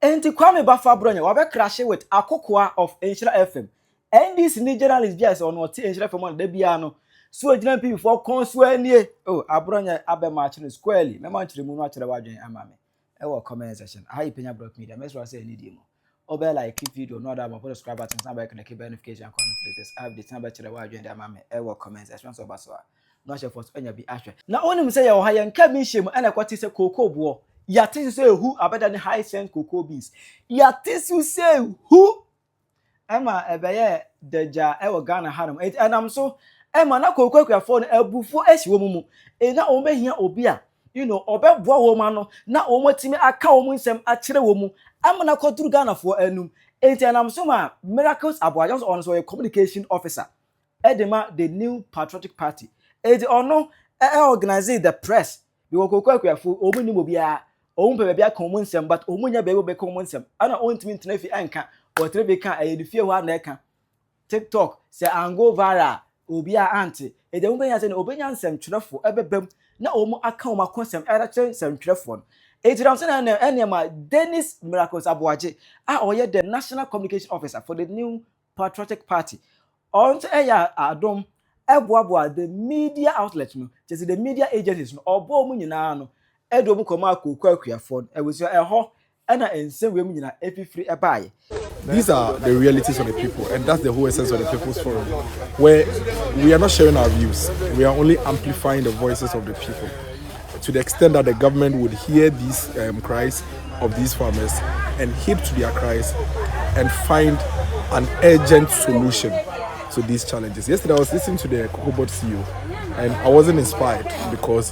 Enti Kwame Bafa Abronye wabe crash with Akokoa of NDC FM. NDC Journalist bias on what NDC FM on debiano. So Ejina people for consuenie. Oh, Abronye abe match squarely. Me man chiri mu no achire wadwen amame. E wo comment section. How Penyah block media. Me so say any demo. Obe like if video no other about subscribe button and back the notification confrontation. Have the time chire wadwen amame. E wo comment section so baso. No share for Penyah bi ahwe. Na onim say ya wo ha yan ka mi hyem e na kwati say koko buo. Yati say who abeda the high sense cocoa beans. Yati say who Emma ebeye deja e wo Ghana hanum. And I'm so Emma na cocoa kwa phone ebufu ehwo mumu. E na o mehia obi a obeboa wo ma no na o matimi aka wo mu nsem a kire wo mu. Emma na koduru Ghana for enum. And I'm so ma Miracles Aboagye on so a communication officer. Edema the new patriotic party. Edi ono organize the press. We wo cocoa kwa fo o mu ni mo bia o mpe bia kan mu nsem but o mu nya be kan mu nsem ana o ntimi ntena fi anka o tere be kan e fie ho na eka TikTok say ango viral obi a anti e de mbe nya say obenya nsem twerefo ebebam na o mu aka o makonsem era kire nsem twerefo no e tiram say na enema Dennis Miracles Aboagye a oye the national communication officer for the new patriotic party on eya adom eboaboa the media outlet no just the media agencies no obo mu nyina no edom koma Akokoa akuafo ewuso eho na ensem we mu nyina efifiri ebaye. These are the realities of the people, and that's the whole essence of the People's Forum, where we are not sharing our views, we are only amplifying the voices of the people to the extent that the government would hear these cries of these farmers and heed to their cries and find an urgent solution to these challenges. Yesterday I was listening to the Akokoa CEO and I wasn't inspired because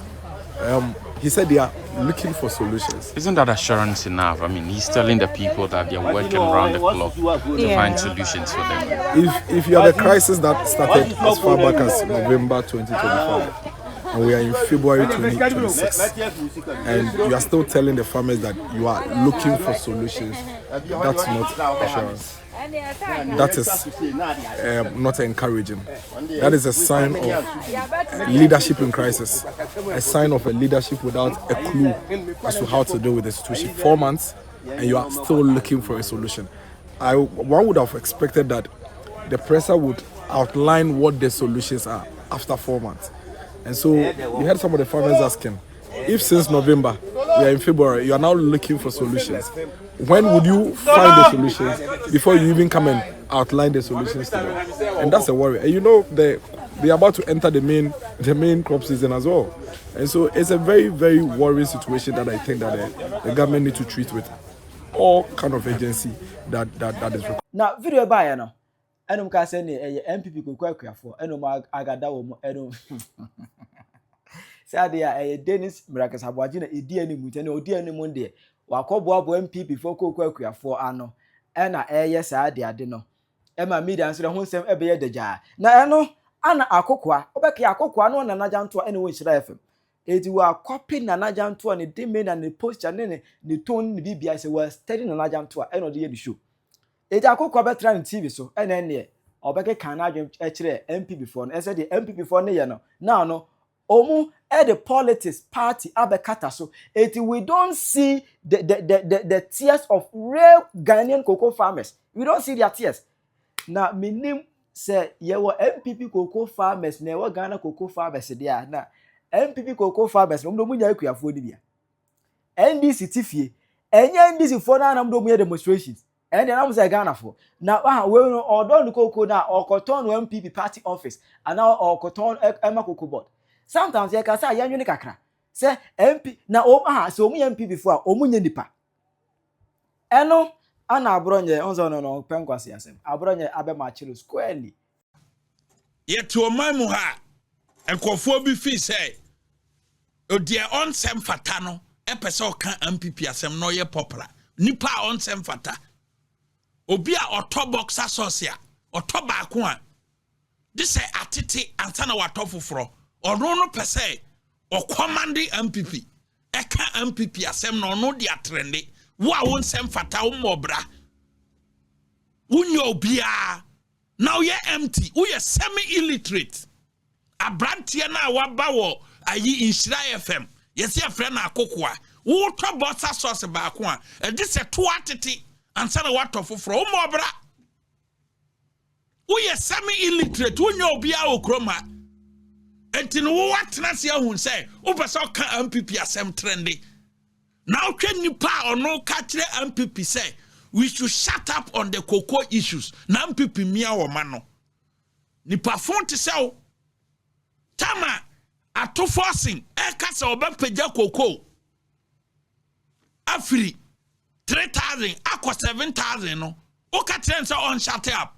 he said they are looking for solutions. Isn't that assurance enough? I mean, he's telling the people that they're working around the clock to find solutions for them. If you are the crisis that started as far back as November 2025, and we are in February 2026, and you are still telling the farmers that you are looking for solutions, that's not assurance. That is not encouraging. That is a sign of leadership in crisis, a sign of a leadership without a clue as to how to deal with the situation. 4 months and you are still looking for a solution. One would have expected that the presser would outline what the solutions are after 4 months. And so you heard some of the farmers asking, if since November we are in February, you are now looking for solutions, when would you find the solutions before you even come and outline the solutions to them? And that's a worry. And they're about to enter the main crop season as well. And so it's a very, very worrying situation that I think that the government need to treat with all kind of agency that is required. Now, video by no. Enum ka say ne MPP Akokoa akuafo enum agada wo mo enum. Say dey Dennis Miracles Aboagye na edi animu te na odi animu de wakoboabo MPP for Akokoa akuafo ano na eye saa ade no ema media nso ho nsem ebeye dagya na eno ana Akokoa obeke Akokoa no na najanto ene wo NDC FM edi wa copy na najanto ne deme na ne posture ne tone ne bibia say was steady na najanto ene ode ye di show edi Akokoa betra ne TV so ene ne obeke kan na adwen kire MPP for no ese de MPP for ne ye no now no omu the politics party abekata so we don't see the tears of real Ghanaian cocoa farmers. We don't see their tears. Now minim say yewo MPP cocoa farmers na yewo Ghana cocoa farmers there na MPP cocoa farmers no mu nya akuafo ni bia NDC tifie enye NDC for na mdo mu demonstrations and then am say Ghana for na we no odon cocoa na okoton MPP party office and now okoton ema cocoa board. Sometimes you can say yanyu kakra. Say MP na so omu MP before omu nye nipa. Eno ana Abronye onzo no penkwase asem. Abronye abe machiro squarely. Yet to my muha enkofo bi fi say odia onsem fata no epese o kan MPP asem no ye popular. Nipa onsem fata. Obi a otobox asosia, otoba ko a. This say atete antana watofoforo. Or no per se, or commanding MPP. Eka MPP asem no dia trendy. Wa won sem fata umobra. Unyo bia. Now ye empty. Uye semi-illiterate. Abrantia na wabawo ayi NDC FM. Yesi a friend na Akokoa. Water bossa sauce back one. And this a 2 atiti and send a water for mobra. We are semi-illiterate, we know be our chroma. And in what Nasia who say, Obasoka MPP asem trendy. Now can you pa or no catch the MPP say we should shut up on the cocoa issues. Na MPP mia or mano. Ni perform to sell. Tama ato forcing e kasa oba peja cocoa. Afri 3,000 akwa 7,000 no. O ka trense on shut up.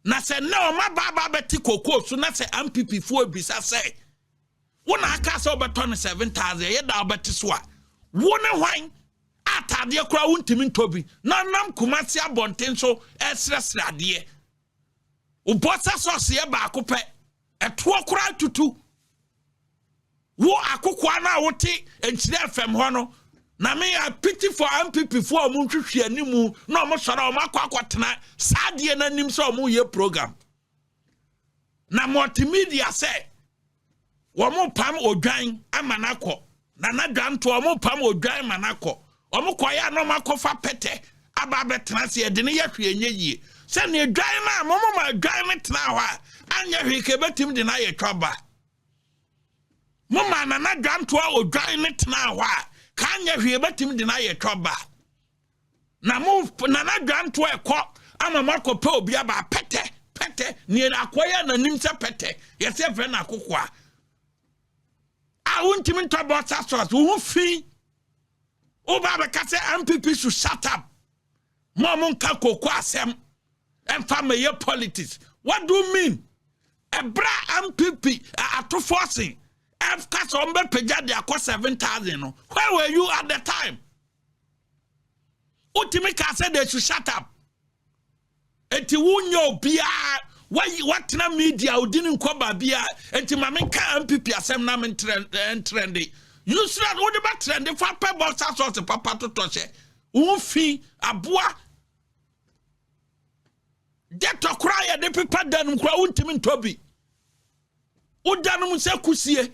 Na se no ma baba beti cocoa so na se MPP fo bisa say. Wona akasa oba ton 7,000 ye da obeti so a. Wona hwan atade kura wuntimi ntobi na nam kumasi abonten so esresrade. Ubosa sauce ye ba akopɛ ɛtoɔ kura tutu. Wo Akokoa na wote enchire FM ho no. Na me a pity for MPP for omo hwehwe animu na omo sɔre omo akwakɔtena saade na nim so omo ye program. Na multimedia say womo pam odwan amanakɔ na dwan to omo pam odwan manakɔ omo koya no makofa pete aba betena se de ne yahwe enye yie se ne dwan na momo ma dwan metena ho a anya hwe ke betim de na ye twaba moma na dwan to odwan ne tena ho a ka anya hwe betim de na ye twaba na mo na dwan to ekɔ ama makopa obi aba pete ne akoya na nim se pete yese fɛ na Akokoa I won't even talk about that. Who fee? Oh, Baba Kase MPP should shut up. Momon Kako Kwasem and family politics. What do you mean? A bra MPP are to forcing. F Kasombe Peja de Akwa 7,000. Where were you at the time? Utimika said they should shut up. Eti wunyo bia. What na media who didn't come bia and to mamma MPP asem na trendy. You should have what about trendy for pebble sauce papa to touch. Unfi abua. Get to cry at the people done cry untimin toby. Udanum se kusie.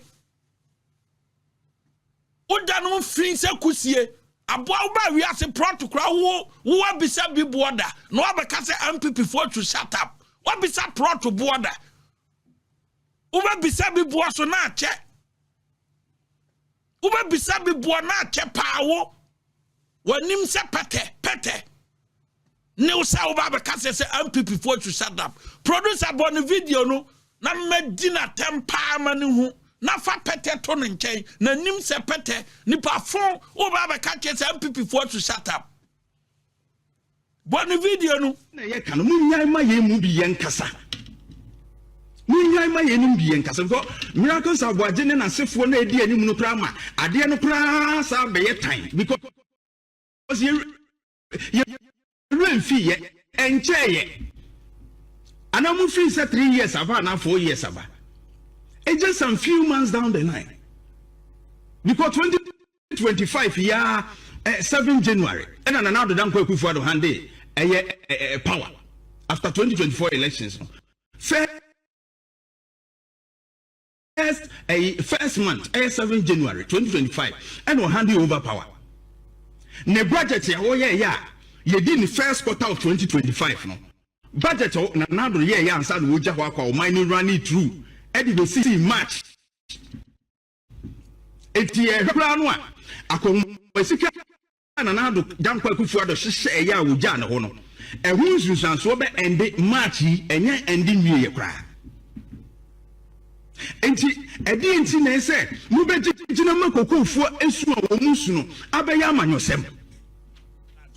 Udanum free se kusie. Abua uba we are se proud to cry who are beside be border. No abakase MPP for to shut up. What be that brought to border? Uba bisa bi bua so na che. Uba bisa bi bua na che pawo. Wanim se pete. Ne sa uba be kase se MPP for to shut up. Producer Abronye video no na medina tempa mani hu. Na fa pete to nchen na nim se pete nipa fon uba be kase se MPP for to shut up. Boni video no na ye kan munyan ma ye mu bi yen kasa munyan ma ye nim bi yen kasa ko Miracles Aboagye ne nasefo na edi anim no pra ma ade no pra sa be ye tan because ye renfi ye enche ye anamu fi say 3 years ava na 4 years ava it's just some few months down the line because 2025 yeah 7 January and another dan kwa kufu ado hande power after 2024 elections first month 7 January 2025 and on hand over power ne budget ya wo ya ye di ni first quarter of 2025 no budget na nado ye ya ansa no oja ho akwa mining running through e di see March etie hwra no a akon basika na nado dankwa kufu ado hye ya woja na ho no ehu nsunsanso be end March enye ending wie ye kra enti enti na ese mu begina makokofu esu a wo musu no abeya amanyosem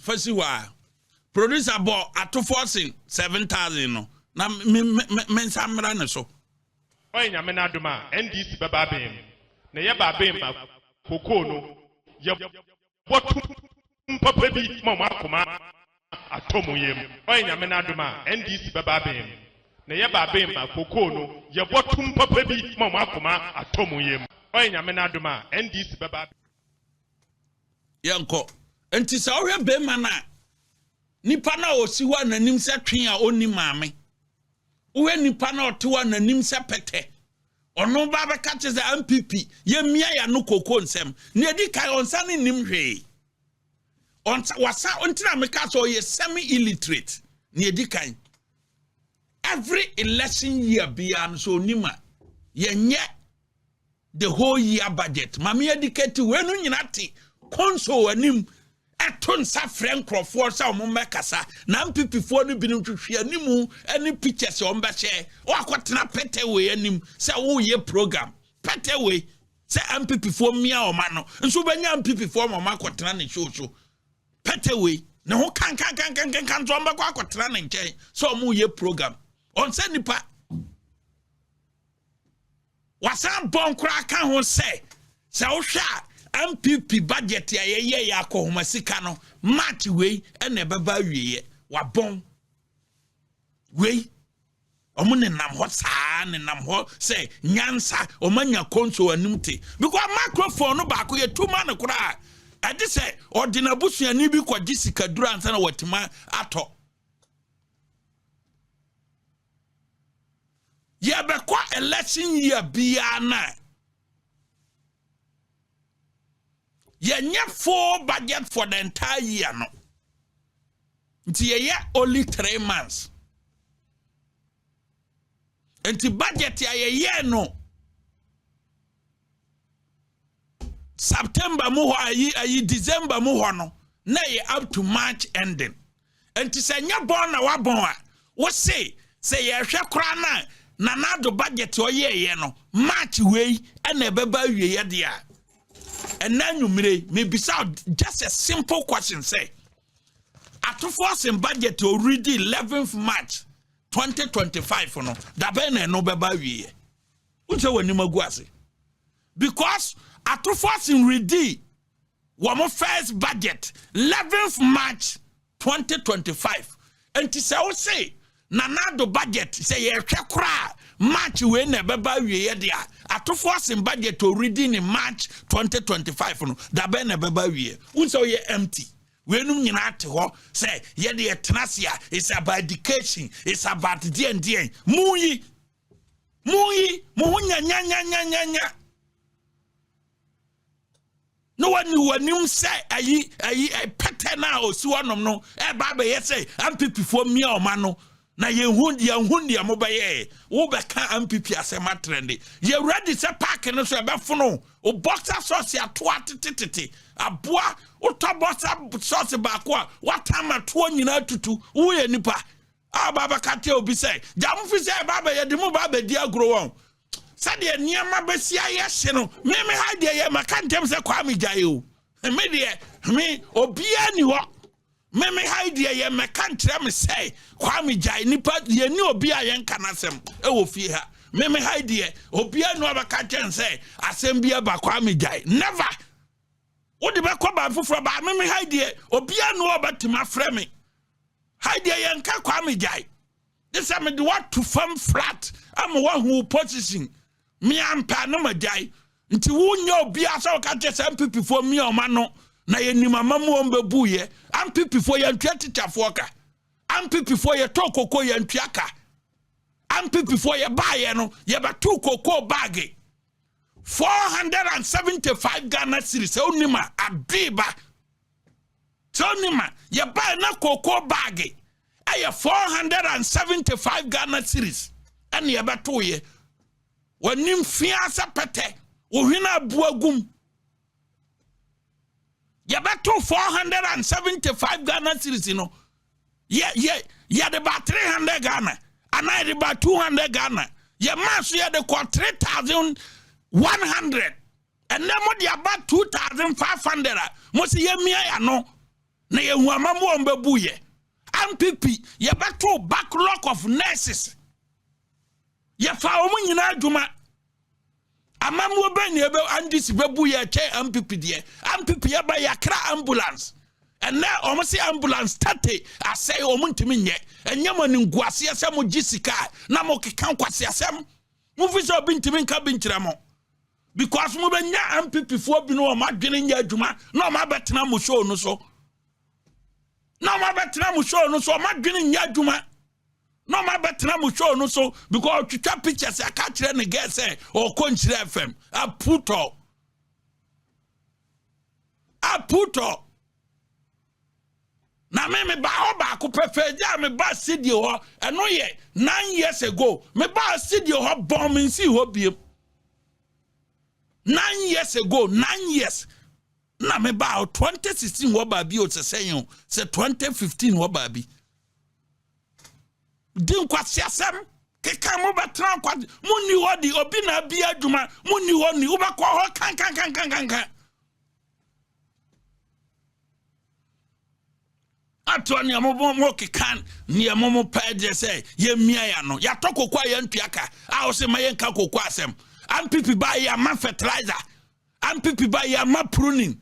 fasiwa producer bo ato forcing 7,000 no na mensa mra ne so onya me na duma NDC baba bem na ye ba bem koko no ye botum papa bi mama akoma atomu yem onya me na duma NDC baba bem na ye ba bem koko no ye botum papa bi mama akoma atomu yem onya me na duma NDC baba yanko enti sa ohwe be ma na nipa na osiwa nanim se twen a oni maame ohwe nipa na otewa nanim se pete ono ba be catch the MPP ye mia ya no koko nsem ne edi kai onsa ne nim hwe onsa wasa ontina me ka so ye semi illiterate ne edi kai every election year beyond so nima ye nye the whole year budget mama educate we no nyina te console anim eton sa friend crofo sa o mo kasa na MPP fo no binim twhwe animu any pictures o mba share o akotena pete we anim say wo ye program pete we say MPP fo mia o ma no nso banya MPP fo mo akotena ne show so pete we ne ho kan so mba kwa akotena ne nchen so mo ye program on say nipa wasan bon kra kan ho say wo hwa MPP budget ya ye akọ sika no match we na beba wiye wa bon we omo ne nam ho saa ne nam ho say nyansa omanya konso animte because microphone no ba ko ye tuma ne kura ade say ordinary busuani bi ko gisika duru ansa na watima ato ye be kwa election year bia na ye nye full budget for the entire year no. Nti ye only 3 months. Nti budget ya ye no. September mu ho ayi December mu ho no. Na ye up to March ending. Nti se nya bon na wa bon a. Wo say ye hwe kra na do budget o ye no. March we na beba wie ye dia. And then you may be just a simple question say at force in budget already 11th March 2025 no da ben no beba wie unse wani maguase because at force in ready one first budget 11th March 2025 and say nanado budget say ye hwe kra March we na beba wie dia ato force in budget already in March 2025 no da be na beba wie unso ye empty we num nyina ate ho say ye de tenasia it's about education it's about the muyi mu nya no wanim say ayi pattern na osuwanom no e ba be ye say MPP for me o ma no na ye hundi amobaye wo be ka MPP asema trendy ye ready say park no so be fono o boxer sauce ato atititi aboa o to boxer sauce ba ko what time ato nyina tutu wo ye nipa ababa kate obi say jam fi say baba ye de mo baba di agro won say de niam ba sia ye hye no me ha de ye maka ntem say kwa me gyae o me de me obi ani ho me hide ye me kan kire me say kwami jai nipa ye ni obi a ye nka nasem e wo fie ha me hide ye obi anu abaka chen say asem bia ba kwami jai never wo de be ko ba fufuro ba me hide ye obi anu obatima frɛ me hide ye nka kwami jai this am the what to farm flat am one who position me ampa no majai nti wo nya obi aso ka che MPP for me o ma no na ye ni mama mu ombebu ye MPP for ye ntwa teacher ka MPP for ye tokoko ye ntwa ka MPP for ye ba ye no ye ba tu koko bag 475 Ghana cedis onima abiba tonima ye ba na koko bag aye 475 Ghana cedis and ye ba to ye wonim fiasa pete wo hina buagum ye beto 475 Ghana cedis no ye de ba 300 Ghana and I de ba 200 Ghana ye maso ye de 3,100 and then mo de about 2,500 mo se ye mia ya no na ye hu amamu ombebu ye MPP ye beto backlog of nurses ye fa omu nyina adwuma amamu ben ye be NDC bebu ye che MPP de MPP ye ba yakra ambulance and now omo se ambulance tate asay omo ntimi nye enyama ni nguase asem gisika na mo keka kwase asem mo fi so bi ntimi nka bi nkyira mo because mo benya MPP fo bi no ma dwene nya adwuma na ma betena mo show no so ma dwene nya adwuma No ma betra mu show no so because twitwa pictures I catch ne guess or Konchire FM. I put up. Na me ba oba ko prefer me ba studio ho eno ye 9 years ago me ba studio ho bomb me see ho biem 9 years ago 9 years na me ba 2016 wo ba bi o se say 2015 wo ba bi din kwasi asem keka mo betra kwa muni wodi obi na bi adwuma muni woni wo ba ko ho kan Atoni amobo kekan ni amomo pede say ye mia ya no ya tokokwa ya ntuaka a o se mayen ka kokwa asem am pipi ba ya ma fertilizer am pipi ba ya ma pruning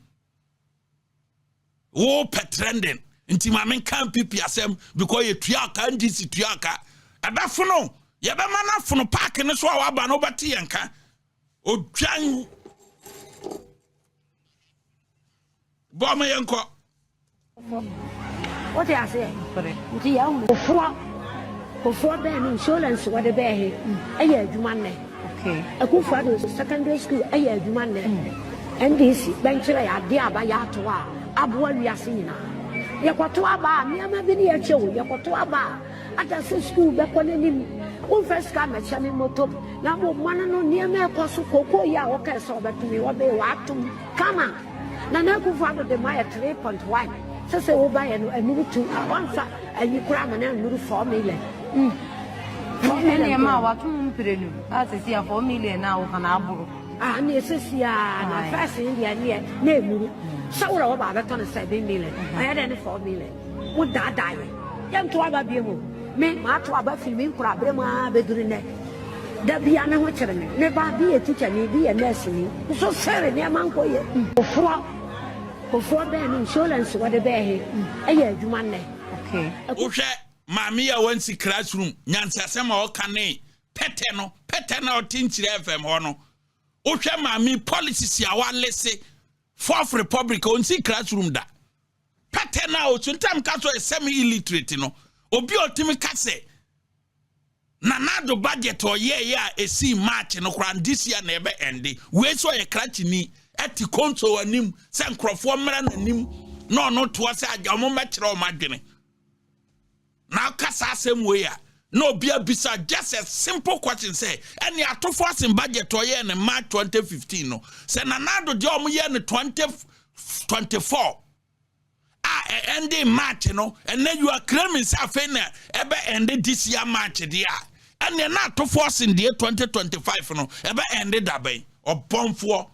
wo petrending nti ma men kan pipi asem because ye tuaka NDC tuaka abafuno ye be mana funo park ne so a ba no bate yenka odwan bo ma yenko What I say? The young for Ben insurance, what a bear here. A year, Jumanne. Okay. A good father, secondary school, a year, Jumanne. NDC, Benchray, Diabayatoa, Abronye Dc. Yakotoa bar, near my video show, Yakotoa bar. At the school, Beconin, who first come at Shannon Moto. Now, one no near me, Coco, ya, okay, so that to me, what they want to come on. Nana, father, the Maya 3.1. Say buy a move to once and you cram and move 4 million. 4 million now, 2 million. That's a 4 million now on Abro. And yes, yeah, first India near name. So about that on 7 million. I had any 4 million. Would that die? Young to Abba Bimu. Make my trouble filming Crabema Bedrine. There be an amateur. Never be a teacher, maybe a nursing. So, sir, near Manco. Before Ben insurance, what a bear here. A year, Jumanne. Okay. Ushe, Mamia went to classroom, Yansasema or Cane, Peteno, Tinchi FM Hono. Ushe, Mammy, policies ya one let's say, 4th Republic on see classroom da. Petena, sometimes Caso is semi illiterate, Obi Otimikase. Nanado budget or a see match and okran this year never ending. We saw a clutch ni. Eti konso anim se nkrofo mra nanim no to ase agamo mekere o madwene na kasa asem we ya no bia bisa just a simple question say any atofo asem budget o ye ne March 2015 no se nanado de o mo ye ne 2024 ending March no and then you are claiming say na ebe end this year March dia and na atofo asem de 2025 no ebe end daben obonfo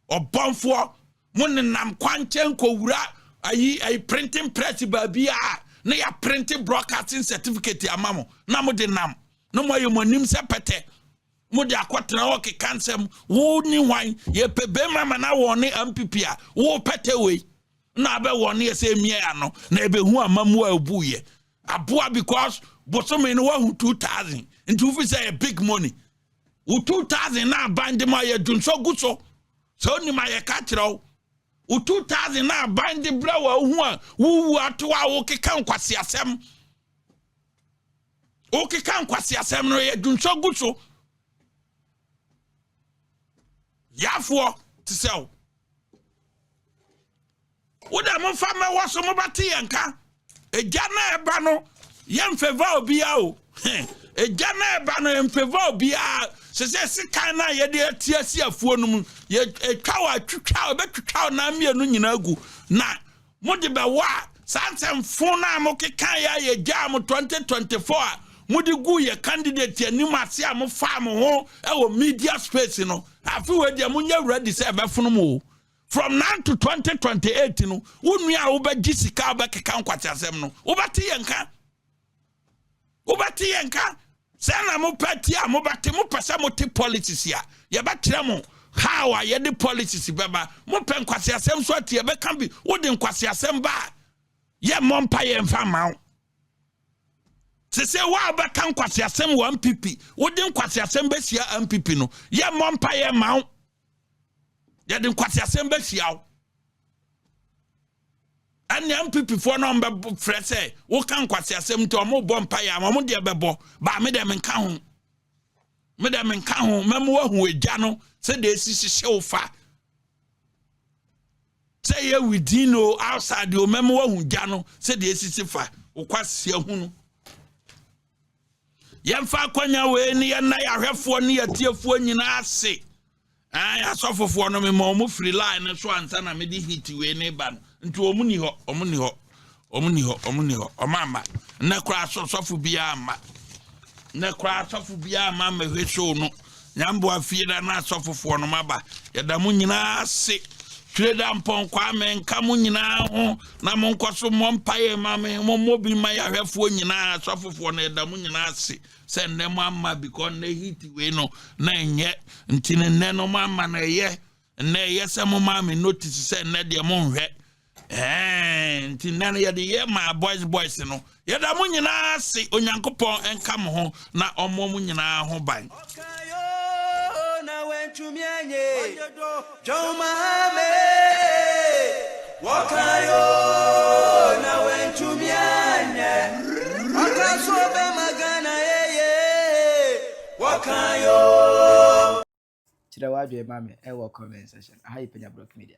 Obonfo munenam kwanchen kowura ayi printing press babia na ya printing broadcasting certificate amamo na mo de nam no mo yemonim se pete mo de akotena wo ke kansem wo ni wan ye pebe mama na wo ne MPP a wo pete we na be wo ne se mie ya no na ebe hu amamu abuye aboa because bosomi no wa hu 2000 into fi say big money wo 2000 na band ma ye dunso guso so ni ma ye ka kiro u 2000 na band brawa hu a wu ato a wo keka nkwase asem o keka nkwase asem no ye dunso guso yafo tisel wo da mo fa me wo so mo bate yanka eja na eba no ye mfeva obi a o eja na eba no ye mfeva obi a se kan na ye de atia si afuo no mu ye etwa twitwa obetwitwa na mienu nyina gu na mo de be wa sansem fon na mo kekan ya ye ja mo 2024 mo de gu ye candidate anim ase a mo fa mo ho e wo media space no afi we de mo nya ready say be fon mo from now to 2028 no wonu a wo be gisika be kekan kwati asem no wo bate yenka Sana mo patia mo bate mo pesa mo te politics ya ye batre mo how are ye the politics baba mo pen kwase asem so atie be kan bi wo de kwase asem ba ye mo mpa ye mfa ma se wa ba kan kwase asem 1 pp wo de kwase asem be sia MPP no ye mo mpa ye ma ye de kwase asem be sia And the MPP for number frese, what can quite asem to a more bompire, my dear bebo, but me them and count. Madam and count, Memo who Jano said this is so far. Say ye we dino outside your memo who Jano said this is far, or quite see a hunu. Yamfa Kwanya way near Naya have for near tier 4 in our say. I suffer for no more free line and so on, son, I made it hit you a neighbor into a muniho, or mamma, and that crash so suffer beyond. Na cry suffer beyond mamma, which show no. Yambo fear and not suffer for no maba. Yadamunina say, trade upon Kwame and Kamunina, Namonco so Mompire, mamma, Momobi, my have for Nina, suffer for Nedamunina say. Send them mamma because they hit you no, nine yet, until no mamma, na ye, and nay, yes, some mammy notice send Nadia Monret. And none of the year, my boys, you know. Yadamunina say, Onyankopon and come home, not on Momunina home by. Now went to me, Joe Mahame, Wakayo, now went to me, Wakaso Magana, Wakayo. Chirawa, Mammy, I will comment session. I Penyah Media.